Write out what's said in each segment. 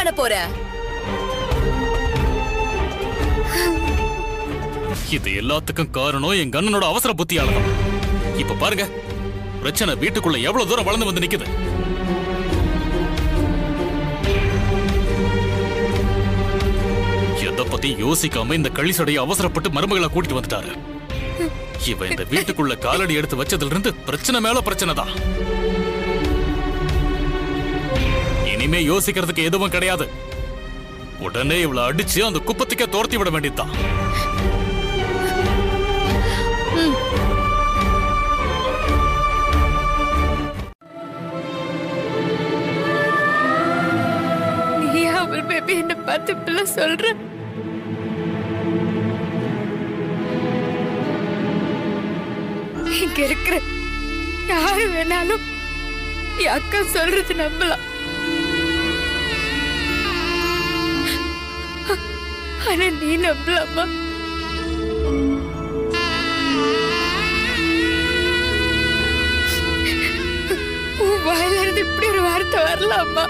பண்ண போற? இது எல்லாத்துக்கும் காரணம் எங்க அண்ணனோட அவசர புத்தியாலதான். இப்ப பாருங்க, பிரச்சனை வீட்டுக்குள்ள எவ்வளவு தூரம் வளர்ந்து வந்து நிக்குது. எதை பத்தி யோசிக்காம இந்த களிசடைய அவசரப்பட்டு மருமகளை கூட்டிட்டு வந்துட்டாரு. இவ இந்த வீட்டுக்குள்ள காலடி எடுத்து வச்சதுல இருந்து பிரச்சனை மேல பிரச்சனை தான். இனிமே யோசிக்கிறதுக்கு எதுவும் கிடையாது. உடனே இவளை அடிச்சு அந்த குப்பத்துக்கே தோர்த்தி விட வேண்டியதுதான். பேபி என்ன பார்த்து இப்பெல்லாம் சொல்ற? இங்க இருக்கிற யாரு வேணாலும் என் அக்கா சொல்றது நம்பலாம். ஆனா நீ நம்பலாமா? உன் வாயில இருந்து இப்படி ஒரு வார்த்தை வரலாமா?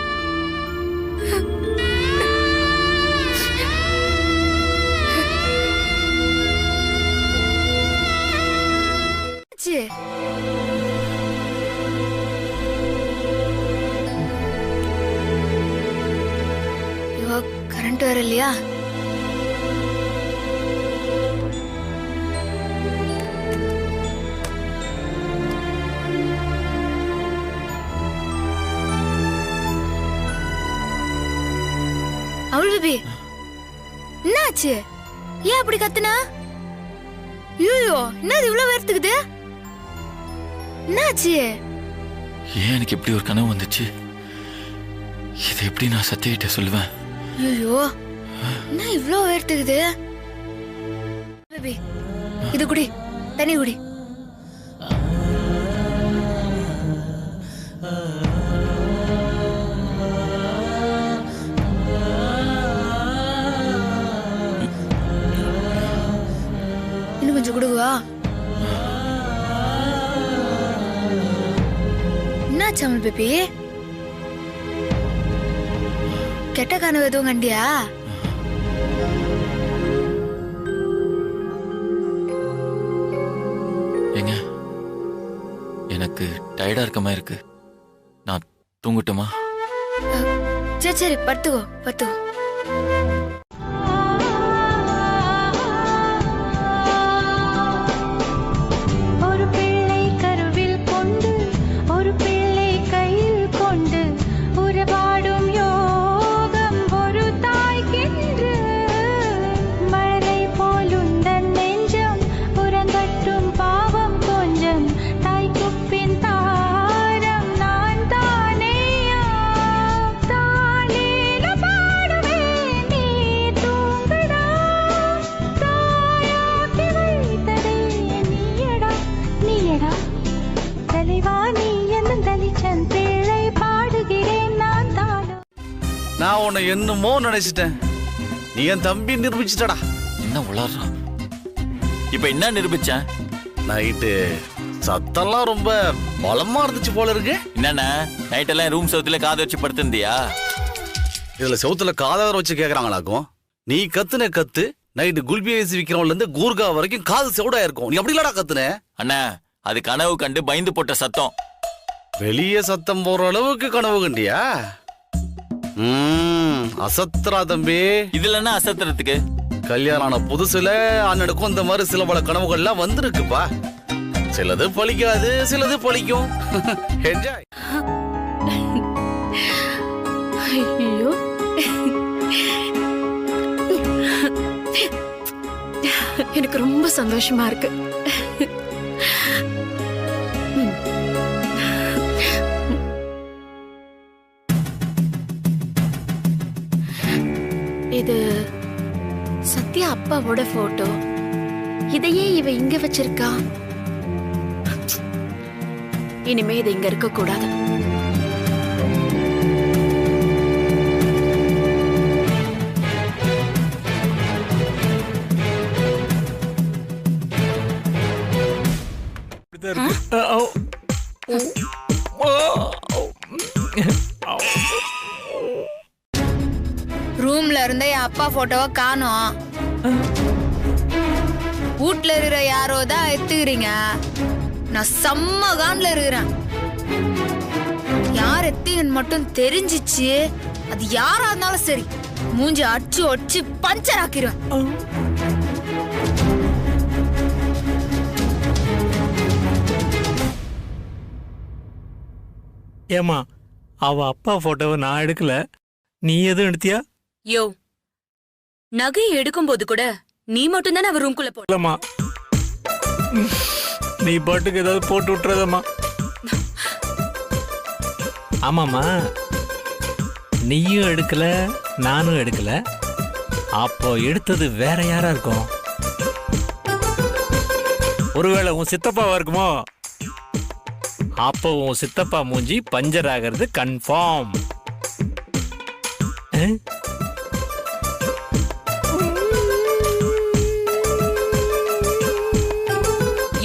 கரண்ட் வரலையா? அவள் பேபி என்னாச்சு? ஏன் அப்படி கத்துனா? ஐயோ, என்னது இவ்வளவு வேர்த்துக்குது? என்னாச்சு? ஏன் எனக்கு இப்படி ஒரு கனவு வந்துச்சு? இதை எப்படி நான் சத்தியிட்ட சொல்லுவேன்? ஐயோ, என்ன இவ்வளவு வேர்த்துக்குது? பேபி, இது குடி, தண்ணி குடி. இன்னும் கொஞ்சம் குடுவா. என்னாச்சு அமல் பேபி? கெட்ட கனவு எதுவும் கண்டியா? ஏங்க, எனக்கு டயர்டா இருக்க மாதிரி இருக்கு. நான் தூங்கட்டுமா? சரி சரி, படுத்துக்கோ படுத்துக்கோ. நான் உன்னை என்னமோ நினைச்சிட்டேன். நீ என் தம்பி நிரூபிச்சிட்டடா. என்ன உளறான்? இப்ப என்ன நிரூபிச்சேன்? நைட்டு சத்தம்லாம் ரொம்ப பலமா இருந்துச்சு போல இருக்கு. என்னன்னா நைட்டெல்லாம் ரூம் சவுத்துல காது வச்சு படுத்திருந்தியா? இதுல சவுத்துல காதவர வச்சு கேக்குறாங்களாக்கும். நீ கத்துன கத்து நைட்டு குல்பி ஐசி விக்கிறவன்ல இருந்து கூர்கா வரைக்கும் காது செவுடா இருக்கும். நீ அப்படி இல்லடா கத்துன. அண்ணா, அது கனவு கண்டு பயந்து போட்ட சத்தம். வெளியே சத்தம் போற அளவுக்கு கனவு கண்டியா? அசத்துறா தம்பி. இதுல என்ன அசத்துறதுக்கு? கல்யாணம் ஆன புதுசுல அண்ணனுக்கும் இந்த மாதிரி சில பல கனவுகள்லாம் வந்திருக்குப்பா. சிலது பழிக்காது, சிலது பழிக்கும். என்ஜாய். ஐயோ, எனக்கு ரொம்ப சந்தோஷமா இருக்கு. இது சத்யா அப்பாவோட போட்டோ. இதையே இவ இங்க வச்சிருக்கா. இனிமே இது இங்க இருக்க கூடாது. ரூம்ல இருந்த என் அப்பா போட்டோவை காணோம். வீட்ல இருக்கிற யாரோ தான் எத்துக்கிறீங்க. நான் செம்ம கான்ல இருக்கிறேன். யார் எத்தீங்கன்னு மட்டும் தெரிஞ்சிச்சு, அது யாரா இருந்தாலும் சரி, மூஞ்சி அடிச்சு ஒடிச்சு பஞ்சர் ஆக்கிடுவேன். ஏமா அவ அப்பா போட்டோவை நான் எடுக்கல, நீ எதுவும் எடுத்தியா? யோ, நகை எடுக்கும்போது கூட நீ மட்டும் தானே அவர் ரூம்குள்ள போட. இல்லம்மா, நீ பாட்டுக்கு ஏதாவது போட்டு விட்டுறதம்மா. ஆமாம்மா, நீயும் எடுக்கல நானும் எடுக்கல, அப்போ எடுத்தது வேற யாரா இருக்கும்? ஒருவேளை உன் சித்தப்பாவா இருக்குமோ? அப்போ உன் சித்தப்பா மூஞ்சி பஞ்சர் ஆகிறது கன்ஃபார்ம்.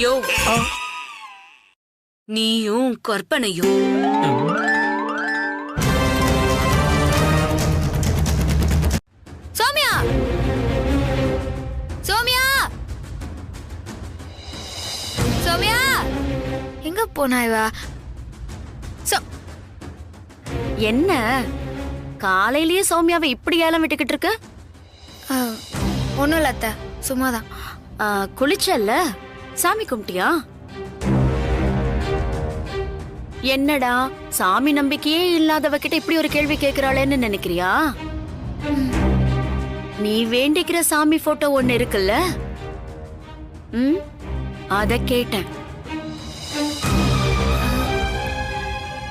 யோ, நீயும் கற்பனையும். சோமியா, சோமியா, சோமியா, எங்க போனா இவ? என்ன காலையிலேயே சௌமியாவை இப்படி ஏலம் விட்டுக்கிட்டு இருக்க? ஒண்ணும் இல்ல அத்தை, சும்மாதான். குளிச்சல்ல, சாமி கும்பிட்டியா? என்னடா சாமி நம்பிக்கையே இல்லாதவகிட்ட இப்படி ஒரு கேள்வி கேக்குறாளேன்னு நினைக்கிறியா? நீ வேண்டிக்கிற சாமி போட்டோ ஒண்ணு இருக்குல்ல, அத கேட்டேன்.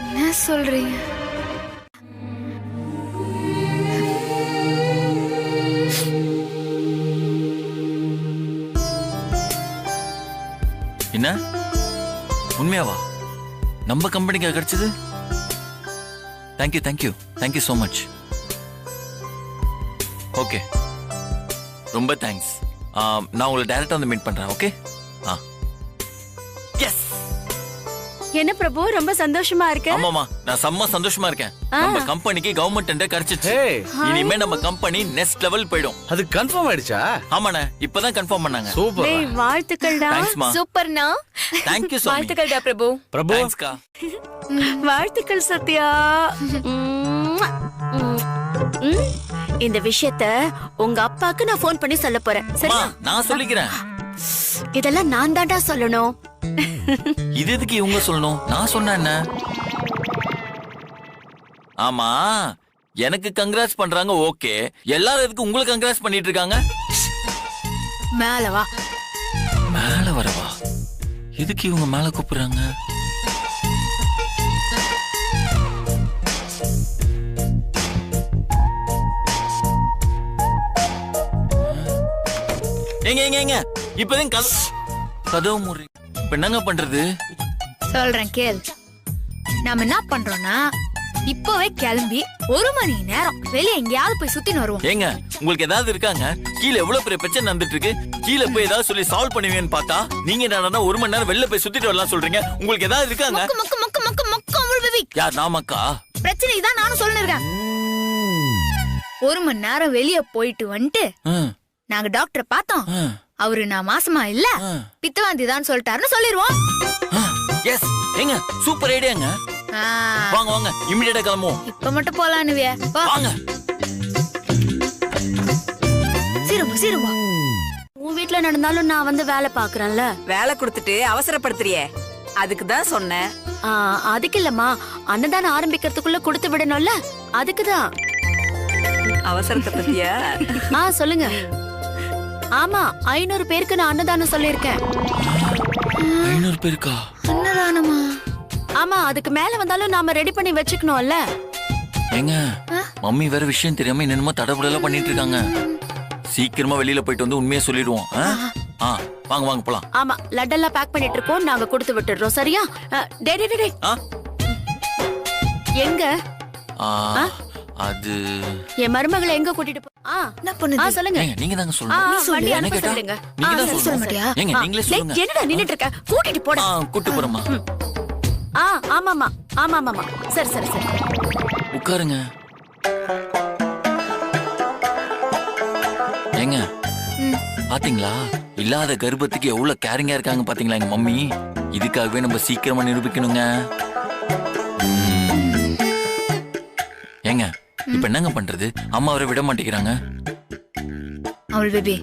என்ன சொல்றீங்க? என்ன உண்மையாவா? நம்ம கம்பெனிக்கு கிடைச்சது? Thank you thank you thank you so much. Okay, ரொம்ப தேங்க்ஸ். நான் உங்களை டைரக்டா வந்து மீட் பண்றேன். ஓகே. எஸ். என்ன பிரபு, ரொம்ப சந்தோஷமா இருக்க? ஆமாமா, நான் செம்ம சந்தோஷமா இருக்கேன். நம்ம கம்பெனிக்கு கவர்மெண்ட் டெண்டர் கிடைச்சிச்சு. இனிமே நம்ம கம்பெனி நெக்ஸ்ட் லெவல் போய்டும். அது கன்ஃபார்ம் ஆயிடுச்சா? ஆமாண்ணே, இப்பதான் கன்ஃபார்ம் பண்ணாங்க. சூப்பர். வாழ்த்துக்கள்டா. தேங்க்ஸ்மா. சூப்பர்ண்ணா. Thank you so much. வாழ்த்துக்கள்டா பிரபு. பிரபு, தேங்க்ஸ்க்கா. வாழ்த்துக்கள் சத்யா. இந்த விஷயத்த உங்க அப்பாக்கு நான் ஃபோன் பண்ணி சொல்ல போறேன். சரியா? நான் சொல்லிக்கிறேன். இதெல்லாம் நான் தான்டா சொல்லணும். இது எதுக்கு இவங்க சொல்லணும்? நான் சொன்ன என்ன? ஆமா, எனக்கு கங்க்ராட்ஸ் பண்றாங்க. ஓகே, எல்லாரும் எதுக்கு உங்களுக்கு கங்க்ராட்ஸ் பண்ணிட்டு இருக்காங்க? மேல வா. மேல வரவா? எதுக்கு இவங்க மேல கூப்பிடுறாங்க? எங்க எங்க எங்க இப்பதான் கதவு முறை. இப்ப என்னங்க பண்றது? சொல்றேன் கேள். நாம என்ன பண்றோம்னா, இப்பவே கிளம்பி 1 மணி நேரம் வெளியே எங்கேயாவது போய் சுத்தின்னு வருவோம். ஏங்க, உங்களுக்கு ஏதாவது இருக்காங்க? கீழே எவ்வளவு பெரிய பிரச்சனை நடந்துட்டு இருக்கு. கீழே போய் ஏதாவது சொல்லி சால்வ் பண்ணுவீங்கன்னு பார்த்தா நீங்க என்னன்னா 1 மணி நேரம் வெளில போய் சுத்திட்டு வரலாம் சொல்றீங்க. உங்களுக்கு ஏதாவது இருக்காங்க? மக்கு மக்கு மக்கு மக்கு மக்கு அமுல் பேபி. யார் நாமக்கா? பிரச்சனை தான் நானும் சொல்லிருக்கேன். 1 மணி நேரம் வெளியே போயிட்டு வந்துட்டு நாங்க டாக்டரை பார்த்தோம். அவரு நான் மாசமா இல்ல பித்தவாந்தி தான் சொல்லிட்டாருன்னு சொல்லிடுவோம். எஸ். ஏங்க, சூப்பர் ஐடியாங்க. வாங்க வாங்க, இமிடியேட்டா கிளம்புவோம். இப்ப மட்டும் போலானுவியா? வாங்க. சீரமா சீரமா. உன் வீட்ல நடந்தாலும் நான் வந்து வேலை பாக்குறேன்ல. வேலை கொடுத்துட்டு அவசரப்படுத்துறியே, அதுக்கு தான் சொன்னேன். அதுக்கு இல்லம்மா, அன்னதானம் ஆரம்பிக்கிறதுக்குள்ள கொடுத்து விடணும்ல, அதுக்குதான். அவசரத்தை பத்தியா? சொல்லுங்க. ஆமா, 500 பேருக்கு நான் அன்னதானம் சொல்லிருக்கேன். 500 பேருக்கா? அன்னதானமா? ஆமா, அதுக்கு மேல வந்தாலும் நாம ரெடி பண்ணி வச்சுக்கணும்ல. ஏங்க, மம்மி வேற விஷயம் தெரியாம என்னென்னமோ தடபுடலாம் பண்ணிட்டு இருக்காங்க. சீக்கிரமா வெளியில போயிட்டு வந்து உண்மையை சொல்லிடுவோம். வாங்க வாங்க போலாம். ஆமா, லட்டெல்லாம் பேக் பண்ணிட்டு இருக்கோம், நாங்க கொடுத்து விட்டுறோம். சரியா? டே எங்க அது என் மருமகளை எங்க கூட்டிட்டு போ? என்ன பண்ணுது? சொல்லுங்க. நீங்க தாங்க சொல்லணும். வண்டி அனுப்ப சொல்லுங்க. நீங்க தான் சொல்ல சொல்லணும். மாட்டியா? ஏங்க, நீங்களே சொல்லுங்க. என்னடா நின்னுட்டு இருக்க? கூட்டிட்டு போடா. கூட்டி போறமா? ஆமாமா ஆமாமாமா. சரி சரி சரி, உட்காருங்க. ஏங்க பாத்தீங்களா இல்லாத கர்ப்பத்துக்கு எவ்வளவு கேரிங்கா இருக்காங்க பாத்தீங்களா எங்க மம்மி. இதுக்காகவே நம்ம சீக்கிரமா நிரூபிக்கணுங்க. ஏங்க இப்ப என்னங்க பண்றது? அம்மா அவரை விட மாட்டேங்கிறாங்க. அவள் பேபி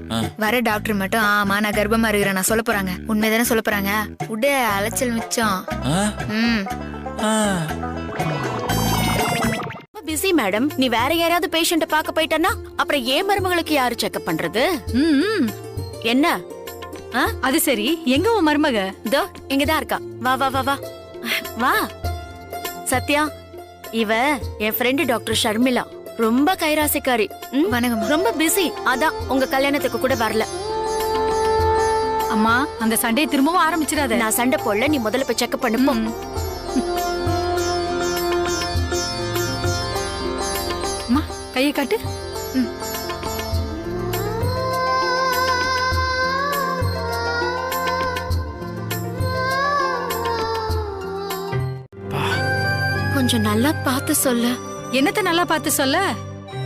வர டாக்டர் மட்டும் ஆமா நான் கர்ப்பமா இருக்கிறேன் நான் சொல்ல போறாங்க. உண்மைதானே சொல்ல போறாங்க. உட அலைச்சல் மிச்சம். Busy madam. நீ வேற யாராவது பேஷண்ட பாக்க போயிட்டனா அப்புறம் ஏன் மருமகளுக்கு யாரு செக்அப் பண்றது? என்ன அது சரி, எங்க உன் மருமக? இதோ இங்கதான் இருக்கா. வா வா வா வா வா. சத்யா, இவ என் ஃப்ரெண்டு டாக்டர் ஷர்மிளா. ரொம்ப கைராசிக்காரி. வணக்கம். ரொம்ப பிஸி. அதான் உங்க கல்யாணத்துக்கு கூட வரல. அம்மா அந்த சண்டையை திரும்பவும் ஆரம்பிச்சிடாத. நான் சண்டை போடல, நீ முதல்ல போய் செக்அப் பண்ணு போ. அம்மா கையை காட்டு. கொஞ்சம் நல்லா பார்த்து சொல்லு. என்னத்த நல்லா பார்த்து சொல்ல?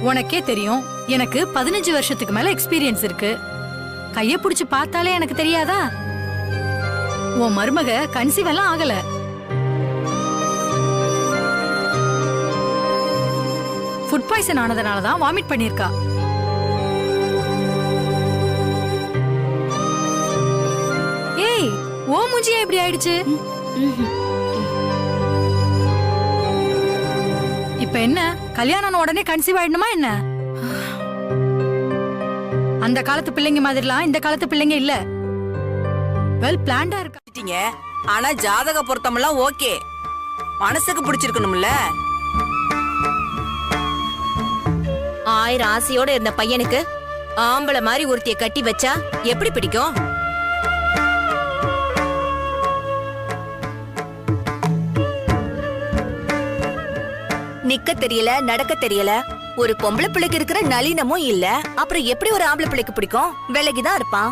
உனக்கே தெரியும் எனக்கு 15 வருஷத்துக்கு மேல எக்ஸ்பீரியன்ஸ் இருக்கு. கைய புடிச்சு பார்த்தாலே எனக்கு தெரியாதா? உன் மருமக கன்சீவ் எல்லாம் ஆகல. ஃபுட் பாய்சன் ஆனதுனாலதான் வாமிட் பண்ணிருக்கா. ஏய், ஓ மூஞ்சியா இப்படி ஆயிடுச்சு? இப்ப என்ன கல்யாணம் உடனே கன்சீவ் ஆயிடணுமா என்ன? அந்த காலத்து பிள்ளைங்க மாதிரிலாம் இந்த காலத்து பிள்ளைங்க இல்ல. வெல் பிளான்டா இருக்காங்க. ஆனா ஜாதக பொருத்தமெல்லாம் ஓகே. மனசுக்கு பிடிச்சிருக்கணும்ல. 1000 ஆசையோட இருந்த பையனுக்கு ஆம்பளை மாதிரி ஒருத்திய கட்டி வச்சா எப்படி பிடிக்கும்? நிக்க தெரியல, நடக்க தெரியல. ஒரு பொம்பளை பிள்ளைக்கு இருக்கிற நளினமும் இல்ல. அப்புறம் எப்படி ஒரு ஆம்பளை பிள்ளைக்கு பிடிக்கும்? விலகிதான் இருப்பான்.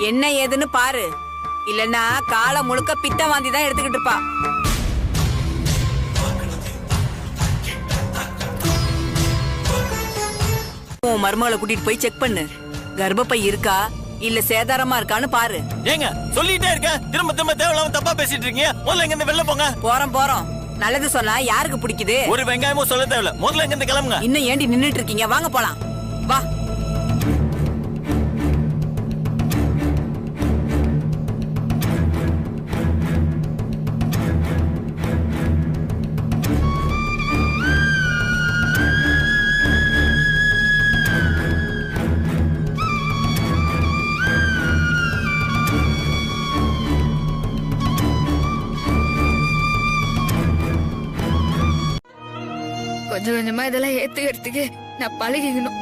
என்ன ஏதுன்னு பாரு. இல்லன்னா காலை முழுக்க பித்த வாந்தி தான் எடுத்துக்கிட்டு இருப்பா. உன் மருமகளை கூட்டிட்டு போய் செக் பண்ணு. கர்ப்பப்பை இருக்கா இல்ல சேதாரமா இருக்கான்னு பாரு. ஏங்க சொல்லிட்டே இருக்க, திரும்ப திரும்ப தேவையில்லாம தப்பா பேசிட்டு இருக்கீங்க. முதல்ல இங்க இருந்து வெளில போங்க. போறோம். நல்லது சொன்னா யாருக்கு பிடிக்குது? ஒரு வெங்காயமும் சொல்ல தேவையில்ல. முதல்ல இங்க இருந்து கிளம்புங்க. இன்னும் ஏண்டி நின்னுட்டு இருக்கீங்க? வாங்க போலாம். வா. கொஞ்சம் கொஞ்சமா இதெல்லாம் ஏத்துக்கிறதுக்கு நான் பழகிக்கணும்.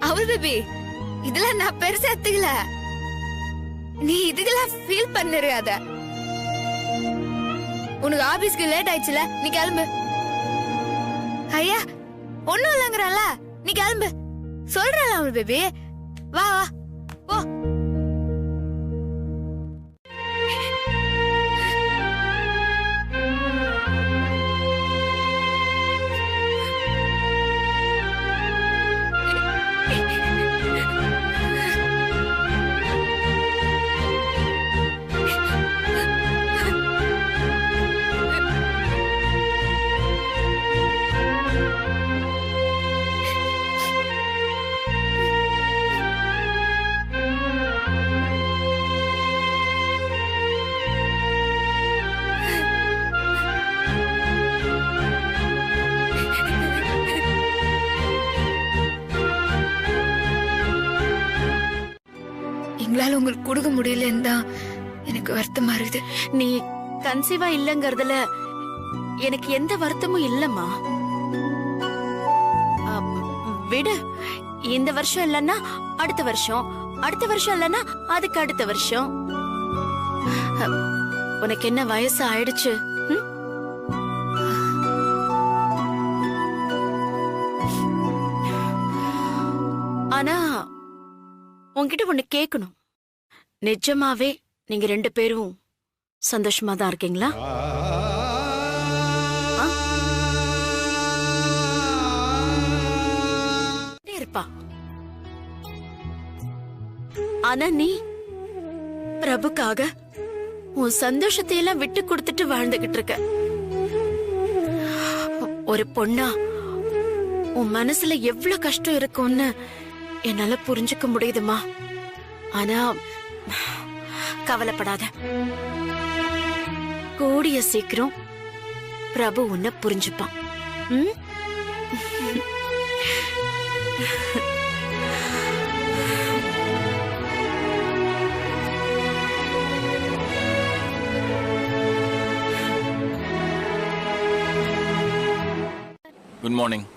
அவள் பேபி, இதெல்லாம் நான் பெருசா எடுத்துக்கல. நீ இதுக்கெல்லாம் ஃபீல் பண்ணிருக்காத. உனக்கு ஆபீஸ்க்கு லேட் ஆயிடுச்சுல, நீ கிளம்பு. ஐயா ஒண்ணும் இல்லங்கறல, நீ கிளம்பு. சொல்றல அவள் பேபி. வா வா போ. எங்களால உங்களுக்கு கொடுக்க முடியலன்னு தான் எனக்கு வருத்தமா இருக்குது. நீ கன்சீவா இல்லங்கறதுல எனக்கு எந்த வருத்தமும் இல்லம்மா. விடு. இந்த வருஷம் இல்லன்னா அடுத்த வருஷம், அடுத்த வருஷம் இல்லன்னா அதுக்கு அடுத்த வருஷம். உனக்கு என்ன வயசு ஆயிடுச்சு? ஆனா உன்கிட்ட ஒண்ணு கேட்கணும். நிஜமாவே நீங்க 2 பேரும் சந்தோஷமா தான் இருக்கீங்களா? இருப்பா. ஆனா நீ பிரபுக்காக உன் சந்தோஷத்தை எல்லாம் விட்டு கொடுத்துட்டு வாழ்ந்துகிட்டு இருக்க. ஒரு பொண்ணா உன் மனசுல எவ்வளவு கஷ்டம் இருக்கும்னு என்னால புரிஞ்சுக்க முடியுதுமா. ஆனா கவலைப்படாத, கூடிய சீக்கிரம் பிரபு உன்னை புரிஞ்சுப்பான். ம்? Good morning.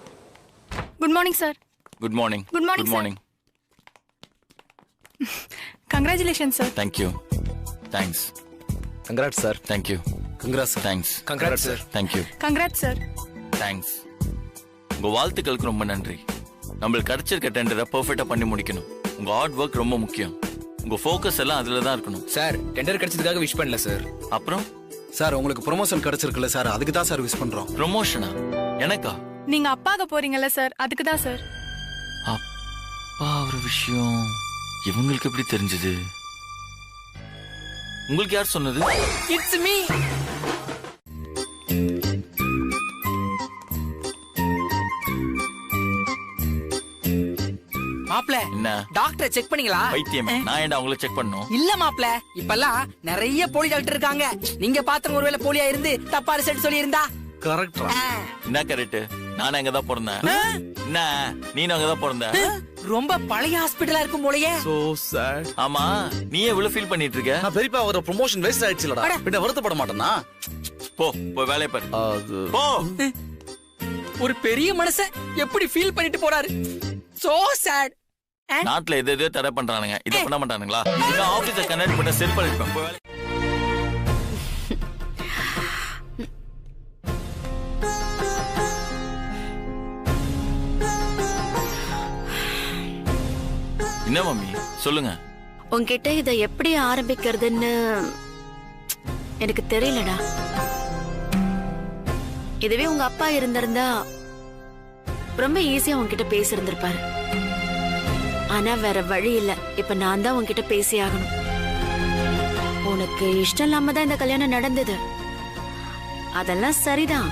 Good morning sir. Good morning. Good morning, good morning. Congratulation sir. Thank you. Thanks. Congrat sir. Thank you. Congrat sir. Thanks. Congrat sir. Thank you. Congrat sir. Thanks. உங்க வாழ்த்துக்களுக்கு ரொம்ப நன்றி. நம்மளுக்கு கிடைச்சிருக்க டெண்டரை பெர்ஃபெக்ட்டா பண்ணி முடிக்கணும். உங்க ஹார்ட் ஒர்க் ரொம்ப முக்கியம். உங்க ஃபோக்கஸ் எல்லாம் அதுல தான் இருக்கணும். சார் டெண்டர் கிடைச்சதுக்காக விஷ் பண்ணல சார். அப்புறம் சார் உங்களுக்கு ப்ரொமோஷன் கிடைச்சிருக்குல்ல சார், அதுக்கு தான் சார் விஷ் பண்றோம். ப்ரொமோஷனா? எனக்கா? நீங்க அப்பாக போறீங்கல்ல சார், அதுக்கு தான் சார். அப்பா ஒரு விஷயம் இவங்களுக்கு எப்படி தெரிஞ்சது? உங்களுக்கு யார் சொன்னது? It's me. மாப்ள என்ன டாக்டரை செக் பண்ணீங்களா? பைத்தியம், நான் ஏன்டா அவங்கள செக் பண்ணணும்? இல்ல மாப்ள, இப்பெல்லாம் நிறைய போலி டாக்டர் இருக்காங்க. நீங்க பாத்தவங்க ஒருவேளை போலியா இருந்து தப்பா ரிசல்ட் சொல்லி இருந்தா? கரெக்டா? என்ன கரெக்ட்? நானும் அங்கதான் பிறந்தேன். என்ன நீனும் அங்கதான் பிறந்த? ரொம்ப பழைய ஹாஸ்பிடலா இருக்கும் போலயே. So sad. ஆமா, நீ எவ்வளவு ஃபீல் பண்ணிட்டு இருக்க? நான் பெரியப்பா அவர ப்ரமோஷன் வேஸ்ட் ஆயிடுச்சுலடா. பின்ன வருத்தப்பட மாட்டேனா? போ போய் வேலைய பாரு. போ. ஒரு பெரிய மனுஷன் எப்படி ஃபீல் பண்ணிட்டு போறாரு. So sad. நாட்டுல எது தடை பண்றானுங்க, இத பண்ண மாட்டானுங்களா? இதுக்கு ஆபீஸ கனெக்ட் பண்ண செல் பண்ணிருப்பேன். போய் வேலை. என்ன மம்மி சொல்லுங்க. உன்கிட்ட இத எப்படி ஆரம்பிக்கிறதுன்னு எனக்கு தெரியலடா. இதுவே உங்க அப்பா இருந்திருந்தா ரொம்ப ஈஸியா உன்கிட்ட பேசியிருந்திருப்பாரு. ஆனா வேற வழி இல்ல, இப்ப நான் தான் உன்கிட்ட பேசி ஆகணும். உனக்கு இஷ்டம் இல்லாம தான் இந்த கல்யாணம் நடந்தது, அதெல்லாம் சரிதான்.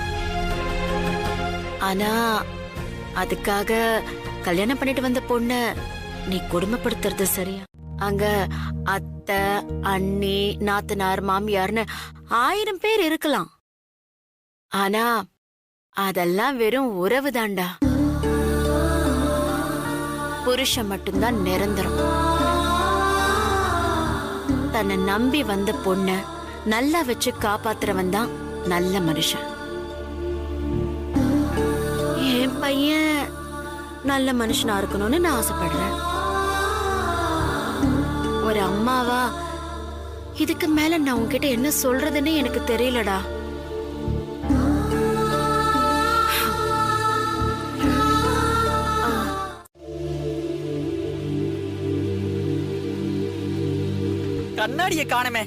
ஆனா அதுக்காக கல்யாணம் பண்ணிட்டு வந்த பொண்ண நீ கொடுமைப்படுத்துறது சரியா? அங்க அத்தை, அண்ணி, நாத்தனார், மாமியார்னு 1000 பேர் இருக்கலாம். ஆனா அதெல்லாம் வெறும் உறவு தாண்டா. புருஷன் மட்டும்தான் நிரந்தரம். தன்னை நம்பி வந்த பொண்ண நல்லா வச்சு காப்பாத்துறவன் தான் நல்ல மனுஷன். என் பையன் நல்ல மனுஷனா இருக்கணும்னு நான் ஆசைப்படுறேன். ஒரு அம்மாவா இதுக்கு மேல நான் உன்கிட்ட என்ன சொல்றதுன்னு எனக்கு தெரியலடா. கண்ணாடிய காணமே.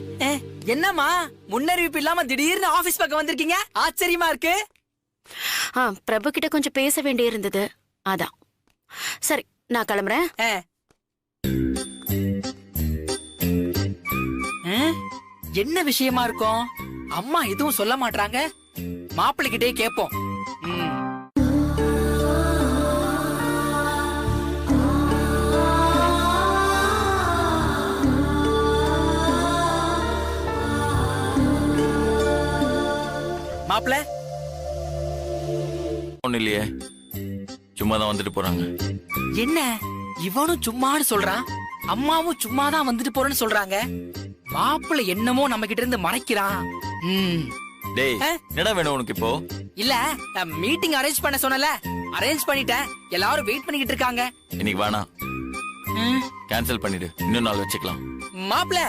என்னம்மா முன்னறிவிப்பு இல்லாம திடீர்னு ஆபீஸ் பக்கம் வந்திருக்கீங்க? ஆச்சரியமா இருக்கு. பிரபு கிட்ட கொஞ்சம் பேச வேண்டி இருந்தது, அதான். சரி, நான் கிளம்புறேன். என்ன விஷயமா இருக்கும்? அம்மா எதுவும் சொல்ல மாட்டாங்க. மாப்பிள்ளைகிட்டே கேப்போம். மாப்பிள்ள ஒண்ணு இல்லையே, சும்மா தான் வந்துட்டு போறாங்க. என்ன இவனும் சும்மான்னு சொல்றான், அம்மாவும் சும்மா தான் வந்துட்டு போறேன்னு சொல்றாங்க. மாப்பிள்ள என்னமோ நம்ம கிட்ட இருந்து மறைக்கிறான். டேய், என்னடா வேணும் உனக்கு இப்போ? இல்ல, மீட்டிங் அரேஞ்ச் பண்ண சொன்னல, அரேஞ்ச் பண்ணிட்டேன். எல்லாரும் வெயிட் பண்ணிக்கிட்டு இருக்காங்க. இன்னைக்கு வேணாம், கேன்சல் பண்ணிடு, இன்னொரு நாள் வச்சுக்கலாம். மாப்பிள்ள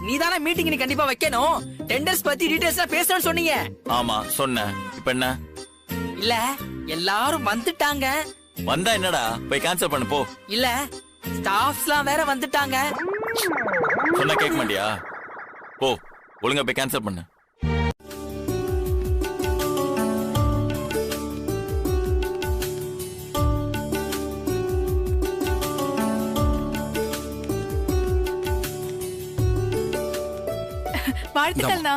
நீ தானே மீட்டிங் நீ கண்டிப்பா வைக்கணும். டெண்டர்ஸ் பத்தி டீடைல்ஸா பேசணும்னு சொன்னீங்க. ஆமா சொன்னேன், இப்ப என்ன? இல்ல எல்லாரும் வந்துட்டாங்க, வந்தா என்னடா போய் கேன்சல் பண்ணு போ. இல்ல ஸ்டாஃப்ஸ்லாம் வேற வந்துட்டாங்க. சொன்னா கேட்க மாட்டியா? போ ஒழுங்கா போய் கேன்சல் பண்ணு. வாழ்த்துக்கள்ண்ணா.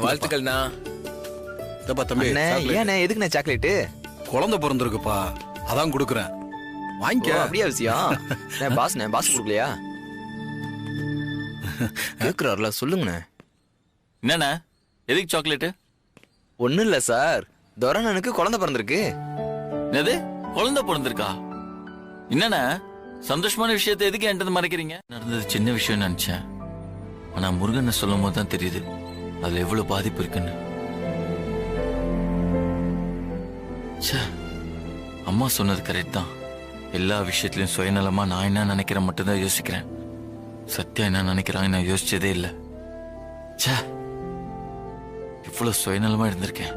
வாழ்த்துக்கள்ண்ணா. தம்பி ஏண்ணே எதுக்குண்ணே சாக்லேட்டு? குழந்தை பிறந்திருக்குப்பா, அதான் கொடுக்குறேன், வாங்கிக்க. அப்படியா விஷயம்? பாஸ் கொடுக்கலையா? கேக்குறாருல, சொல்லுங்கண்ணே. என்னண்ணா எதுக்கு சாக்லேட்டு? ஒண்ணும் இல்ல சார், துரனனுக்கு குழந்தை பிறந்திருக்கு. என்னது குழந்தை பிறந்திருக்கா? என்னண்ணா சந்தோஷமான விஷயத்தை எதுக்கு என்கிட்ட மறைக்கிறீங்க? நடந்தது சின்ன விஷயம் நினைச்சேன், ஆனா முருகனை சொல்லும் போது தான் தெரியுது அதுல எவ்வளவு பாதிப்பு இருக்குன்னு. அம்மா சொன்னது கரெக்ட் தான். எல்லா விஷயத்திலயும் சுயநலமா நான் என்ன நினைக்கிறேன் மட்டும்தான் யோசிக்கிறேன். சத்யா என்ன நினைக்கிறாங்க நான் யோசிச்சதே இல்லை. இவ்வளவு சுயநலமா இருந்திருக்கேன்.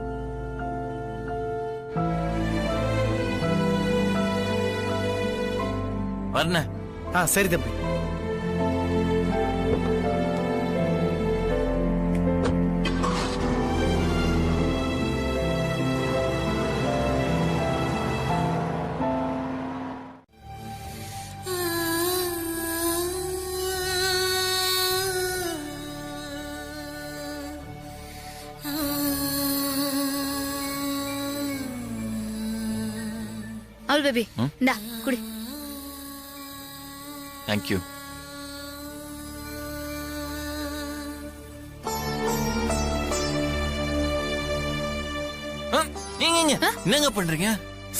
வர்ண. சரி தம்பி. அவள் பேபி இந்தா குடி. தேங்க்யூ. என்னங்க பண்றீங்க?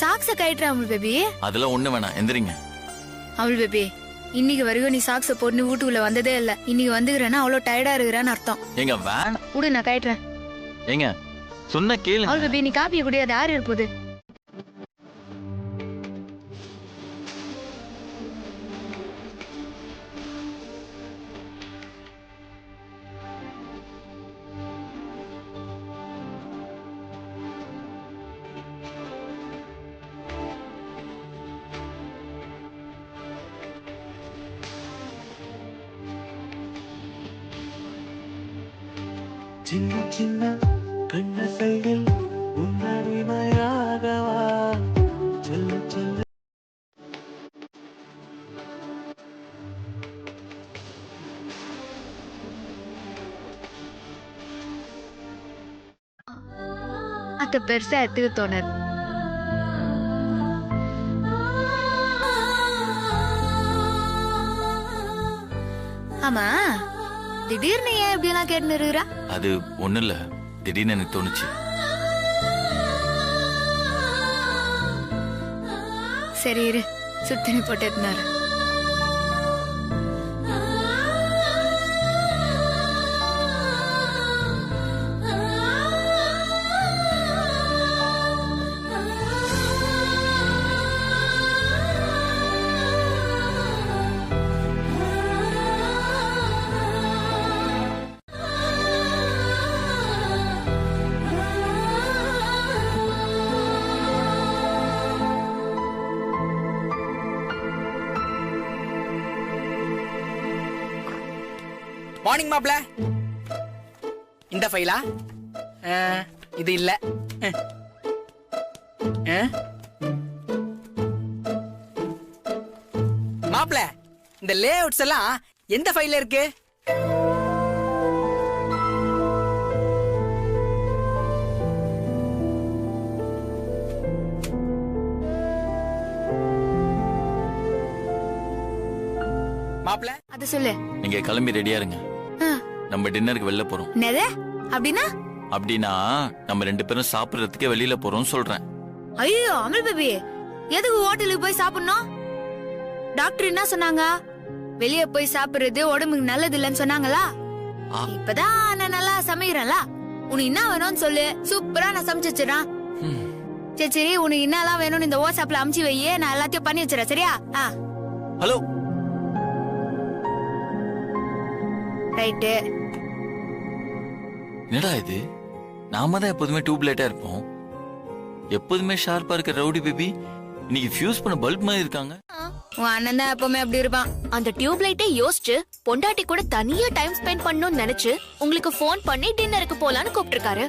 சாக்ஸ கழட்டுற அவள் பேபி. அதெல்லாம் ஒண்ணு வேணாம், எந்திரிங்க. அவள் பேபி இன்னைக்கு வரைக்கும் நீ சாக்ஸ போட்டு வீட்டுக்குள்ள வந்ததே இல்ல. இன்னைக்கு வந்துக்கிறேன்னா அவ்வளவு டயர்டா இருக்கிறான்னு அர்த்தம். எங்க வேன் விடு, நான் கழட்டுறேன். ஏங்க சொன்ன கேளு. அவள் பேபி நீ காப்பிய குடி, அது யாரு இருப்போது? சின்ன சின்ன கண்ணசைகள் உன்னடிமையாகவா சொல்ல சொல்ல. அத பெருசா எடுத்துக்க தோணது. ஆமா, திடீர்னு ஏன் இப்படி எல்லாம் கேட்டு இருக்கிறா? அது ஒண்ணு இல்ல, திடீர்னு எனக்கு தோணுச்சு. சரி இரு, சுத்தனி போட்டு இருந்தாரு. மார்னிங் மாப்ள. இந்த ஃபைலா? இது இல்ல. மாப்ள இந்த லே அவுட்ஸ் எல்லாம் எந்த ஃபைல்ல இருக்கு? மாப்ள அது சொல்லு. நீங்க கிளம்பி ரெடியா இருங்க, நம்ம டின்னருக்கு வெளில போறோம். என்னது அப்படின்னா? அப்படின்னா நம்ம 2 பேரும் சாப்பிடுறதுக்கு வெளியில போறோம் சொல்றேன். ஐயோ அமல் பேபி, எதுக்கு ஹோட்டலுக்கு போய் சாப்பிடணும்? டாக்டர் என்ன சொன்னாங்க? வெளியே போய் சாப்பிடுறது உடம்புக்கு நல்லது இல்லைன்னு சொன்னாங்களா? இப்பதான் நான் நல்லா சமைக்கிறேன்ல, உனக்கு என்ன வேணும்னு சொல்லு, சூப்பரா நான் சமைச்சு வச்சிடறேன். சரி சரி, உனக்கு என்னெல்லாம் வேணும்னு இந்த வாட்ஸ்அப்ல அமுச்சு வையே, நான் எல்லாத்தையும் பண்ணி வச்சிடறேன். சரியா? ஹலோ. ரைட்டு. என்னடா இது, நாம தான் எப்போதுமே டியூப் லைட்டா இருப்போம், எப்போதுமே ஷார்ப்பா இருக்க ரவுடி பேபி இன்னைக்கு ஃபியூஸ் பண்ண பல்ப் மாதிரி இருக்காங்க. உன் அண்ணன் தான் எப்பவுமே அப்படி இருப்பான். அந்த டியூப் லைட்டை யோசிச்சு பொண்டாட்டி கூட தனியா டைம் ஸ்பெண்ட் பண்ணணும்னு நினைச்சு உங்களுக்கு ஃபோன் பண்ணி டின்னருக்கு போலான்னு கூப்பிட்டிருக்காரு.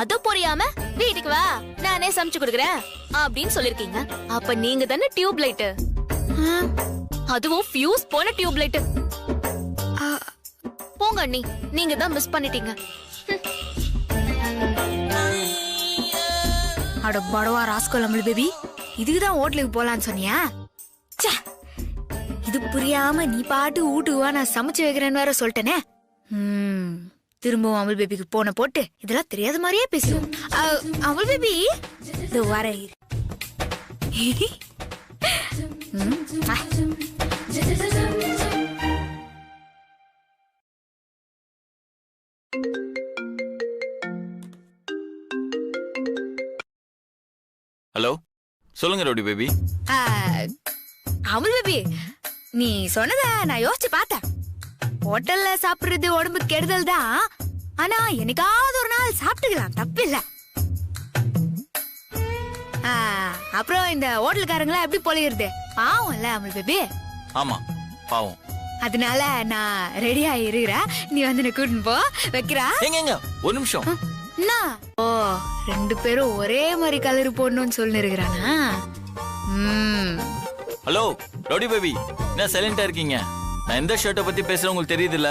அது புரியாம வீட்டுக்கு வா நானே சமைச்சு கொடுக்குறேன் அப்படின்னு சொல்லிருக்கீங்க. அப்ப நீங்க தானே டியூப் லைட், அதுவும் ஃபியூஸ் போன டியூப் லைட். போங்க அண்ணி, நீங்க தான் மிஸ் பண்ணிட்டீங்க. அட படவா ராஸ்கோல் அமிழ் பேபி, இதுக்குதான் ஹோட்டலுக்கு போலான்னு சொன்னியா? ச்சே, இது புரியாம நீ பாட்டு ஊட்டுவா நான் சமைச்சு வைக்கிறேன்னு வேற சொல்லிட்டேனே. திரும்பவும் அமுல் பேபிக்கு போன போட்டு இதெல்லாம் தெரியாத மாதிரியே பேசுவோம். அமுல் பேபி இது வர ஹலோ, சொல்லுங்க ரவுடி பேபி. அமுல் பேபி, நீ சொன்னத நான் யோசிச்சு பார்த்தேன். ஹோட்டல்ல சாப்பிடுறது உடம்புக்கு கெடுதல் தான். ஆனா என்னைக்காவது ஒரு நாள் சாப்பிட்டுக்கலாம், தப்பு இல்ல. அப்புறம் இந்த ஹோட்டல்காரங்களா எப்படி பொழியுறது பாவம் இல்ல அமுல் பேபி? ஆமா பாவம். அதனால நான் ரெடியா இருக்கிறேன், நீ வந்து என்ன கூட்டின்னு போ. வைக்கிறா ஒரு நிமிஷம். என்ன? ஓ, ரெண்டு பேரும் ஒரே மாதிரி கலர் போடணும்னு சொல்லி இருக்கிறானா? ஹலோ ரவுடி பேபி, என்ன சைலண்டா இருக்கீங்க? நான் எந்த ஷர்ட்டை பத்தி பேசுறேன் உங்களுக்கு தெரியுதுல்ல?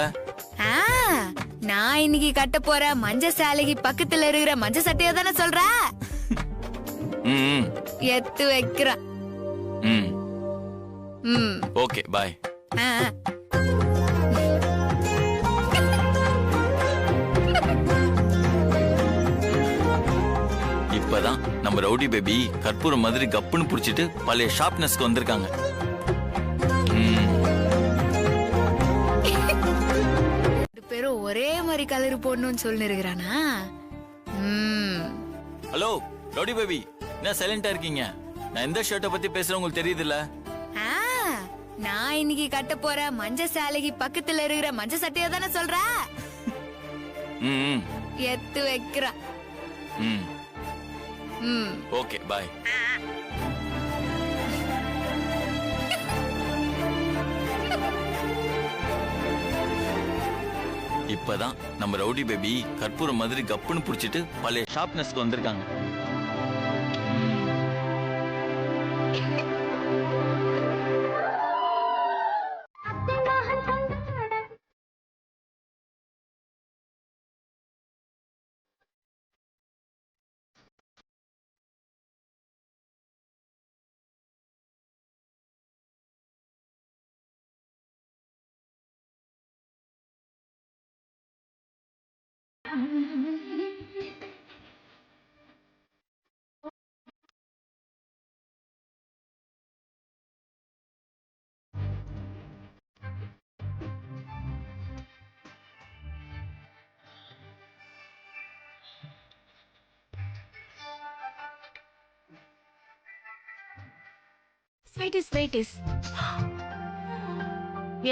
நான் இன்னைக்கு கட்ட போற மஞ்ச சேலைக்கு பக்கத்துல இருக்கிற மஞ்ச சட்டையை தானே சொல்ற? எத்து வைக்கிற. Okay bye. இப்பதான் நம்ம ரவுடி பேபி கற்பூரம் மாதிரி கப்புன்னு புடிச்சிட்டு பழைய ஷார்ப்னஸ்க்கு வந்திருக்காங்க. பேரும் ஒரே மாதிரி கலர் போடணும்னு சொல்லி இருக்கிறானா? ஹலோ ரவுடி பேபி, என்ன சைலண்டா இருக்கீங்க? நான் எந்த ஷர்ட்டை பத்தி பேசுறேன் உங்களுக்கு தெரியுதுல்ல? நான் இன்னைக்கு கட்ட போற மஞ்ச சேலைக்கு பக்கத்துல இருக்கிற மஞ்ச சட்டையை தானே சொல்ற? எத்து வைக்கிற. Okay bye. இப்பதான் நம்ம ரவுடி பேபி கற்பூரம் மாதிரி கப்புன்னு புடிச்சிட்டு பழைய ஷார்ப்னஸ்க்கு வந்திருக்காங்க.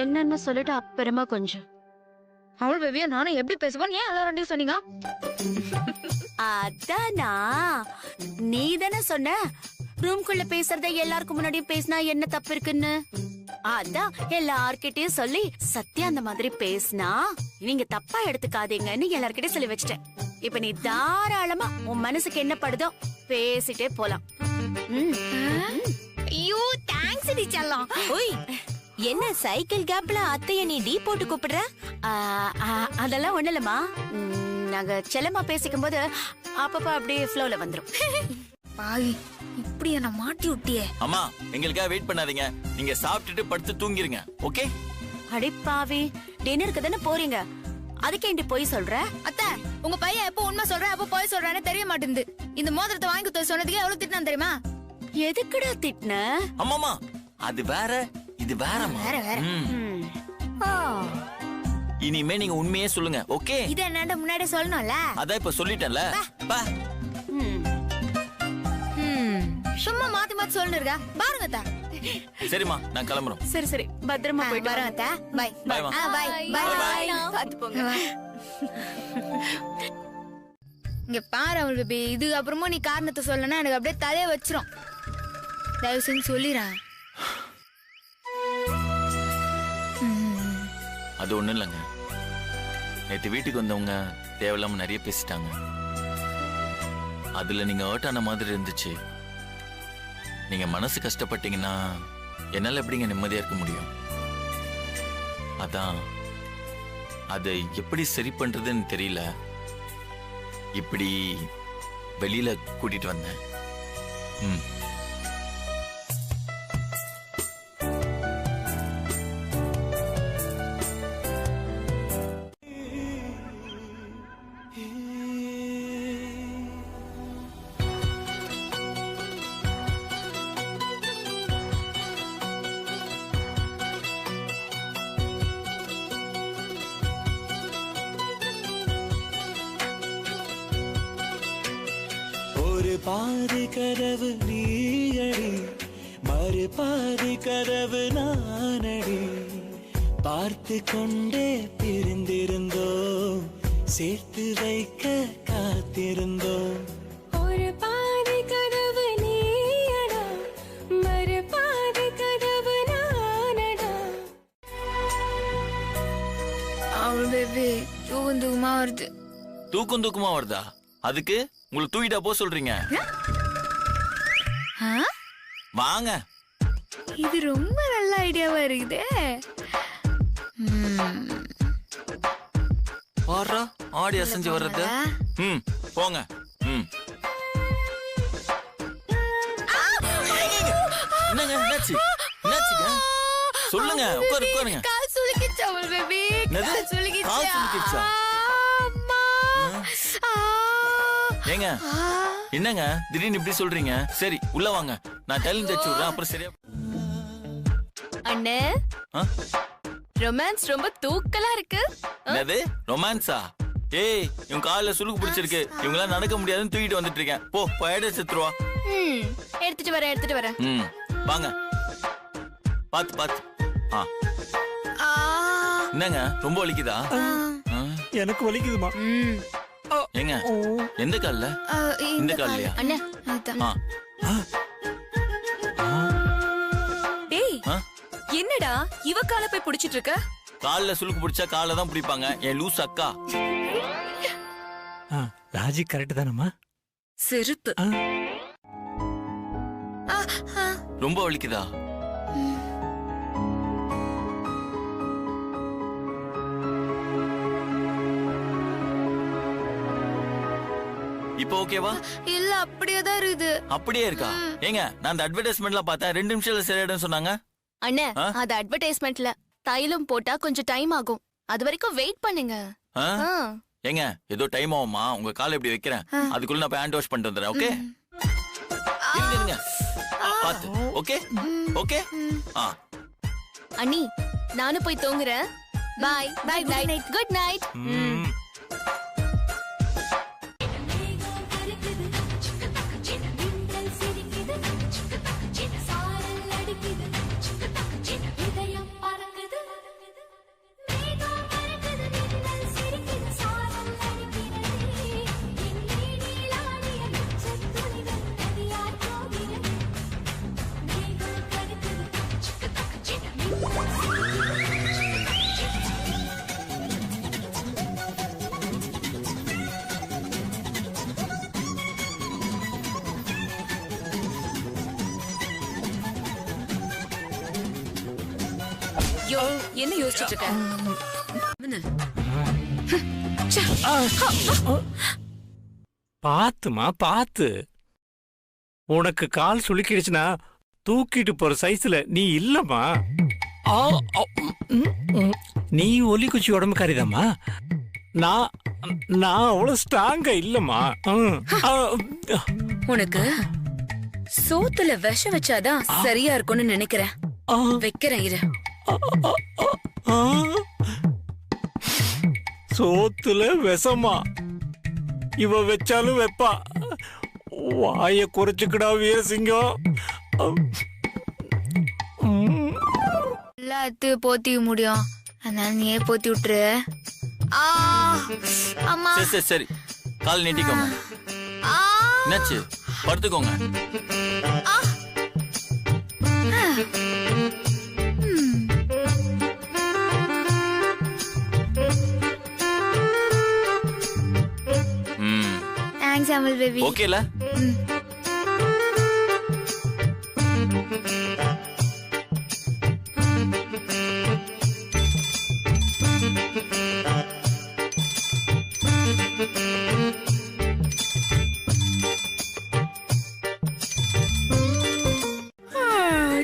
என்னன்னு சொல்லிட்டு அப்புறமா கொஞ்சம். அவள் பேபியா நானும் எப்படி பேசுவான்? ஏன் எல்லாரும் ரெண்டையும் சொன்னீங்க? அதானா நீ தானே சொன்ன ரூம்குள்ள பேசுறத எல்லாருக்கும் முன்னாடியும் பேசினா என்ன தப்பு இருக்குன்னு. அதான் எல்லார்கிட்டயும் சொல்லி சத்யா அந்த மாதிரி பேசினா நீங்க தப்பா எடுத்துக்காதீங்கன்னு எல்லார்கிட்டயும் சொல்லி வச்சிட்டேன். இப்ப நீ தாராளமா உன் மனசுக்கு என்ன படுதோ பேசிட்டே போலாம். ஐயோ தேங்க்ஸ் டி செல்லம். ஓய், என்ன சைக்கிள் கேப்ல அத்தைய நீ டீ போட்டு கூப்பிடுற? அதெல்லாம் ஒண்ணு இல்லம்மா, நாங்க செல்லமா பேசிக்கும் போது அப்பப்ப அப்படியே ஃப்ளோல வந்துரும். பாவி, இப்படி என்ன மாட்டி விட்டியே. அம்மா எங்களுக்காக வெயிட் பண்ணாதீங்க, நீங்க சாப்பிட்டுட்டு படுத்து தூங்கிருங்க. ஓகே? அடி பாவி, டின்னருக்கு தானே போறீங்க, அதுக்கேண்டி போய் சொல்ற? அத்தை, உங்க பையன் எப்போ உண்மை சொல்ற எப்போ போய் சொல்றானே தெரிய மாட்டேங்குது. இந்த மோதிரத்தை வாங்கி கொடுத்து சொன்னதுக்கு எவ்வளவு திட்டினான் தெரியுமா? எதுக்குடா திட்டின? அம்மாமா அது வேற இது வேறமா. வேற வேற. இனிமே நீங்க உண்மையே சொல்லுங்க. ஓகே? இது என்னடா முன்னாடியே சொல்லணும்ல? அதான் இப்ப சொல்லிட்டேன்ல. பா. சும்மா மாத்தி மாத்தி சொல்லிருக்கா பாருங்க அத்தை. சரிம்மா நான் கிளம்புறோம். சரி சரி, பத்திரமா போயிட்டு வரேன் அத்தை. Bye bye. Bye bye. பாத்து போங்க. இங்க பாரு அவள் பேபி, இதுக்கு அப்புறமும் நீ காரணத்தை சொல்லனா எனக்கு அப்படியே தலைய வச்சிரும். தயவு செஞ்சு சொல்லிடுறேன். அது ஒண்ணும் இல்லைங்க. நேற்று வீட்டுக்கு வந்தவங்க தேவையில்லாம நிறைய பேசிட்டாங்க. அதுல நீங்க ஹர்ட் ஆன மாதிரி இருந்துச்சு. நீங்க மனசு கஷ்டப்பட்டீங்கன்னா என்னால எப்படிங்க நிம்மதியா இருக்க முடியும்? அதான் அதை எப்படி சரி பண்றதுன்னு தெரியல, இப்படி வெளியில கூட்டிட்டு வந்தேன். பாதி கதவு நீயடி, மறு பாதி கதவு நானடி. பார்த்து கொண்டே பிரிந்திருந்தோம், சேர்த்து வைக்க காத்திருந்தோம். ஒரு பாதி கதவு நீயடா, மறு பாதி கதவு நானடா. அவள் பேபி தூக்கம் தூக்கமா வருது. தூக்கம் தூக்கமா வருதா? அதுக்கு உங்களுக்கு தூக்கிட்டா போ சொல்றீங்க? வாங்க. இது ரொம்ப நல்ல ஐடியாவா இருக்குதே. பாரா ஆடி அசைஞ்சு வர்றது. போங்க. என்னங்க என்னாச்சு? என்னாச்சுங்க சொல்லுங்க. உட்காருங்க. கால் சுளுக்கிச்சா அவள் பேபி, கால் சுளுக்கிச்சா. ஏங்க என்னங்க திடீர்னு இப்படி சொல்றீங்க? சரி உள்ள வாங்க, நான் டைலர் தச்சு விடுறேன், அப்புறம் சரியா. அண்ணே, ரொமான்ஸ் ரொம்ப தூக்கலா இருக்கு. என்னது ரொமான்ஸா? ஏய் இவன் காலில் சுளுக்கு பிடிச்சிருக்கு, இவங்களாம் நடக்க முடியாதுன்னு தூக்கிட்டு வந்துட்டு இருக்கேன். போ போயிட செத்துருவா. எடுத்துட்டு வரேன். வாங்க. பாத்து. என்னங்க ரொம்ப வலிக்குதா? எனக்கு வலிக்குதுமா. ஏங்க எந்த கால்ல? இந்த கால்லையா? அண்ணே டேய், என்னடா இவ கால போய் புடிச்சிட்டு இருக்க? கால்ல சுளுக்கு பிடிச்சா கால தான் பிடிப்பாங்க, என் லூஸ் அக்கா. லாஜிக் கரெக்ட் தானம்மா? செருப்பு. ரொம்ப வலிக்குதா? இப்போ ஓகேவா? இல்ல அப்படியே தான் இருக்குது. அப்படியே இருக்கா? ஏங்க நான் அந்த அட்வர்டைஸ்மெண்ட்ல பார்த்தேன் 2 நிமிஷத்துல சரியாயிடும் சொன்னாங்க. அண்ணே அது அட்வர்டைஸ்மெண்ட்ல தைலம் போட்டா கொஞ்சம் டைம் ஆகும், அது வரைக்கும் வெயிட் பண்ணுங்க. ஏங்க ஏதோ டைம் ஆகுமா? உங்க காலை இப்படி வைக்கிறேன், அதுக்குள்ள நான் போய் ஹேண்ட் வாஷ் பண்ணிட்டு வந்துடுறேன். ஓகே இருங்க பாத்து. Okay okay. அண்ணி நானும் போய் தூங்குறேன். Bye bye night. Good night. என்ன யோசிச்சுட்டு இருக்க? பாத்துமா பாத்து. உனக்கு கால் சுளுக்கிடுச்சுன்னா தூக்கிட்டு போற சைஸ்ல நீ இல்லம்மா. நீ ஒலி குச்சி உடம்பு காரிதாம்மா. நான் அவ்வளவு ஸ்ட்ராங்கா இல்லம்மா. உனக்கு சோத்துல விஷம் வச்சாதான் சரியா இருக்கும்னு நினைக்கிறேன். வைக்கிறேன் இரு. சோத்துல விஷமா? இவ வச்சாலும் வெப்பா. வாய குறைச்சுக்கடா வீரசிங்கம். எல்லாத்தையும் போத்திக்க முடியும், அதனால நீயே போத்தி விட்டுரு. சரி கால் நீட்டிக்கோங்க. என்னாச்சு? படுத்துக்கோங்க. Thanks Amal baby. ஓகேல?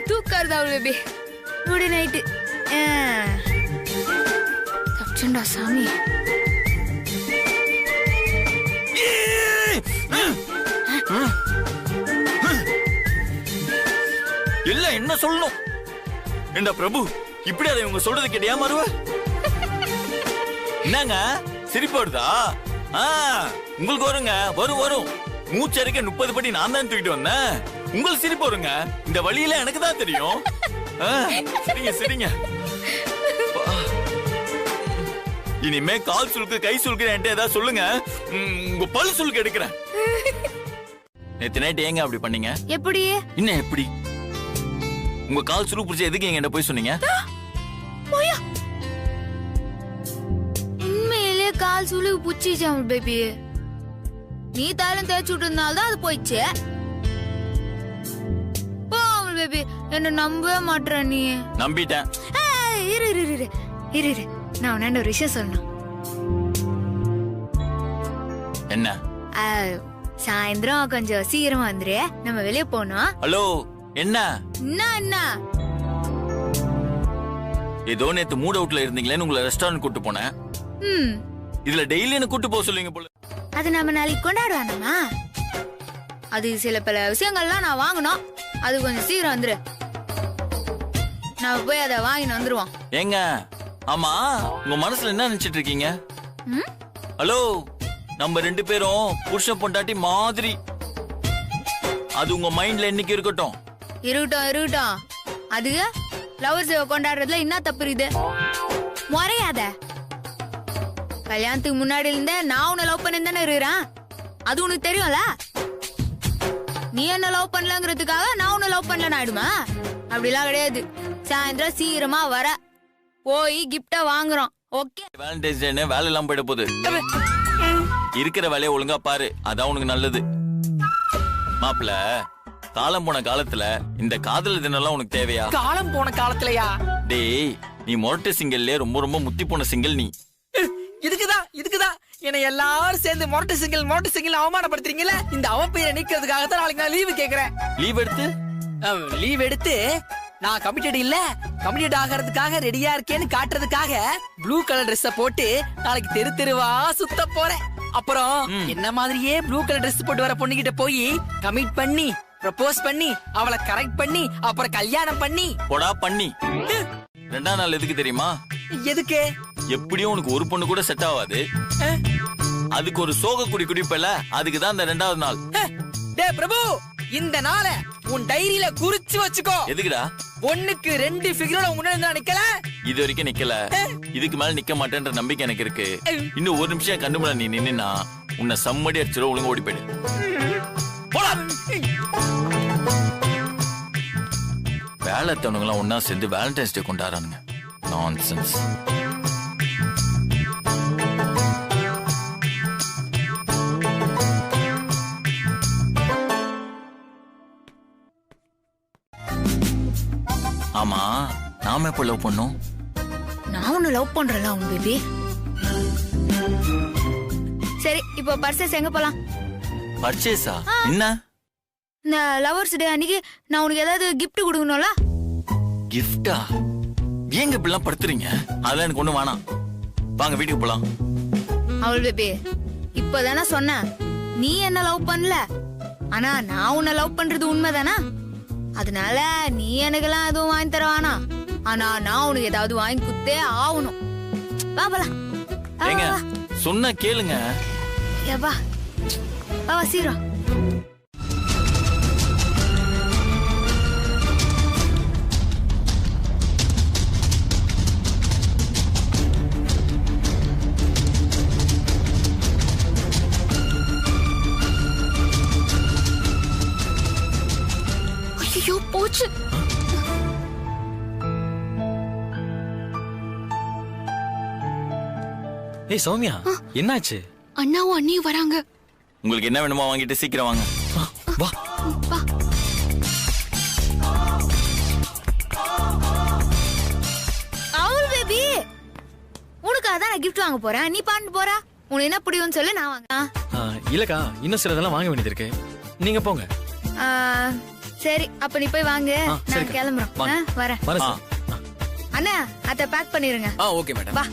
தூக்காருதா பேபி. Good night. தப்சண்டா சாமி. எல்லாம் என்ன சொல்லணும்? என்ன பிரபு, இப்படி அதை இவங்க சொல்றது கேட்டியா மருவ? என்னங்க சிரிப்பு வருதா? உங்களுக்கு வருங்க, வரும் வரும். மூச்சரிக்க 30 படி நான் தான் தூக்கிட்டு வந்தேன். உங்களுக்கு சிரிப்பு வருங்க. இந்த வழியில எனக்கு தான் தெரியும். சரிங்க சரிங்க. இனிமே கால் சுலுக்கு கை சுலுக்கு என்கிட்ட ஏதாவது சொல்லுங்க. உங்க பல் சுலுக்கு எடுக்கிறேன். நேத்து நைட் ஏங்க அப்படி பண்ணீங்க? எப்படி? என்ன எப்படி? உங்க கால் சுலுக்கு பிடிச்ச எதுக்கு எங்க போய் சொன்னீங்க? உண்மையிலே கால் சுலுக்கு புடிச்சிச்சாம் பேபி. நீ தாளம் தேய்ச்சி விட்டதுனால தான் அது போயிடுச்சு. பேபி என்ன நம்பவே மாட்டற நீ. நம்பிட்டேன். இரு இரு இரு இரு இரு. நான் உன்ன ஒரு விஷயம் சொல்லணும். என்ன? சாயந்தரம் கொஞ்சம் சீக்கிரமா வந்துரு, நம்ம வெளியே போனோம். ஹலோ, என்ன என்ன? ஏதோ நேத்து மூட் அவுட்ல இருந்தீங்களேன்னு உங்களை ரெஸ்டாரண்ட் கூட்டு போனேன். இதுல டெய்லி என்ன கூட்டு போக சொல்லுவீங்க போல. அது நம்ம நாளைக்கு கொண்டாடுவானமா? அது சில பல விஷயங்கள்லாம் நான் வாங்கணும். அது கொஞ்சம் சீக்கிரம் வந்துரு. நான் போய் அதை வாங்கிட்டு வந்துருவோம். ஏங்க, ஆமா உங்க மனசுல என்ன நினைச்சிட்டு இருக்கீங்க? ஹலோ, நம்ம 2 பேரும் புருஷன் பொண்டாட்டி மாதிரி. அது உங்க மைண்ட்ல என்னைக்கு இருக்கட்டும். இருக்கட்டும். அது லவர்ஸ் கொண்டாடுறதுல என்ன தப்பு இருக்குது? முறையாத. கல்யாணத்துக்கு முன்னாடி இருந்தே நான் உன்னை லவ் பண்ணி தானே இருக்கிறேன். அது உனக்கு தெரியும்ல. நீ என்ன லவ் பண்ணலங்கிறதுக்காக நான் உன்னை லவ் பண்ணலன்னு ஆயிடுமா? அப்படிலாம் கிடையாது. சாயந்தரம் சீக்கிரமா வர, போய் கிஃப்டா வாங்குறோம். ஓகே? வேலண்டைன்ஸ் டே வேலை எல்லாம் போயிட போகுது. இருக்கிற வேலையை ஒழுங்கா பாரு, அதான் உனக்கு நல்லது. மாப்பிள்ள, காலம் போன காலத்துல இந்த காதல் தினம் உனக்கு தேவையா? காலம் போன காலத்துலயா? டேய், நீ மொரட்டு சிங்கிள்ல ரொம்ப ரொம்ப முத்தி போன சிங்கிள் நீ. இதுக்குதான் என்னை எல்லாரும் சேர்ந்து மொரட்டு சிங்கிள் அவமானப்படுத்துறீங்களா? இந்த அவப்பெயரை நீக்கிறதுக்காக தான் நாளைக்கு நான் லீவு கேக்குறேன். லீவ் எடுத்து நான் கமிட்டட் ஆகிறதுக்காக ரெடியா இருக்கேன்னு காட்டுறதுக்காக ப்ளூ கலர் ட்ரெஸ் போட்டு நாளைக்கு தெரு தெருவா சுத்த போறேன். அப்புறம் என்ன மாதிரியே ப்ளூ கலர் ட்ரெஸ் போட்டு வர பொண்ணுகிட்ட போய் கமிட் பண்ணி ப்ரப்போஸ் பண்ணி அவளை கரெக்ட் பண்ணி அப்புறம் கல்யாணம் பண்ணி பண்ணி 2ஆம் நாள் எதுக்கு தெரியுமா? எதுக்கு? எப்படியும் உனக்கு ஒரு பொண்ணு கூட செட் ஆகாது. அதுக்கு ஒரு சோக குடிப்பல, அதுக்குதான் இந்த 2ஆவது நாள். டேய் பிரபு, இந்த நாள உன் டைரியில குறிச்சு வச்சுக்கோ. எதுக்குடா? ஒண்ணுக்கு 2 ஃபிகரோட முன்னாடி நிக்கல. இது வரைக்கும் நிக்கல, இதுக்கு மேல நிக்க மாட்டேன்ற நம்பிக்கை எனக்கு இருக்கு. இன்னும் ஒரு நிமிஷம் கண்ணு முன்னாடி நீ நின்னா உன்னை சம்மடி அடிச்சிடும். ஒழுங்கா ஓடி போயிடு. வேலைத்தவனுங்களாம் ஒன்னா சேர்ந்து வேலண்டைன்ஸ் டே கொண்டாடுறானுங்க. நான்சென்ஸ். ஆமா, நாம எப்ப லவ் பண்ணோம்? நான் உன்னை லவ் பண்றேன்ல உன் பேபி. சரி, இப்போ பர்ச்சேஸ் எங்க போலாம்? பர்ச்சேஸா? என்ன? இந்த லவர்ஸ் டே அன்னைக்கு நான் உனக்கு ஏதாவது கிஃப்ட் கொடுக்கணும்ல? கிஃப்டா? ஏங்க இப்படிலாம் படுத்துறீங்க? அதெல்லாம் எனக்கு ஒண்ணு வேணாம். வாங்க வீட்டுக்கு போலாம். அவள் பேபி, இப்பதானே சொன்னேன் நீ என்ன லவ் பண்ணல. ஆனா நான் உன்னை லவ் பண்றது உண்மைதானா? அதனால நீ எனக்கெல்லாம் எதுவும் வாங்கி தர வேணாம். ஆனா நான் உனக்கு ஏதாவது வாங்கி குத்தே ஆகணும். வா போலாம். ஏங்க சொன்னா கேளுங்க. வா வா சீக்கிரம். ஏய் சௌமியா என்னாச்சு? அண்ணாவும் அண்ணியும் வராங்க. உங்களுக்கு என்ன வேணுமோ வாங்கிட்டு சீக்கிரம் வாங்க. வா. அவள் பேபி, உனக்காக தான் நான் கிஃப்ட் வாங்க போறேன். நீ பாட்டு போறா. உனக்கு என்ன பிடிக்கும்னு சொல்லு, நான் வாங்க. இல்லக்கா, இன்னும் சிலதெல்லாம் வாங்க வேண்டியது இருக்கு. நீங்க போங்க. சரி, அப்ப நீ போய் வாங்க. நான் கிளம்புறோம். வரேன். வரேன். அண்ணா, அத பேக் பண்ணிருங்க. Okay madam. வா.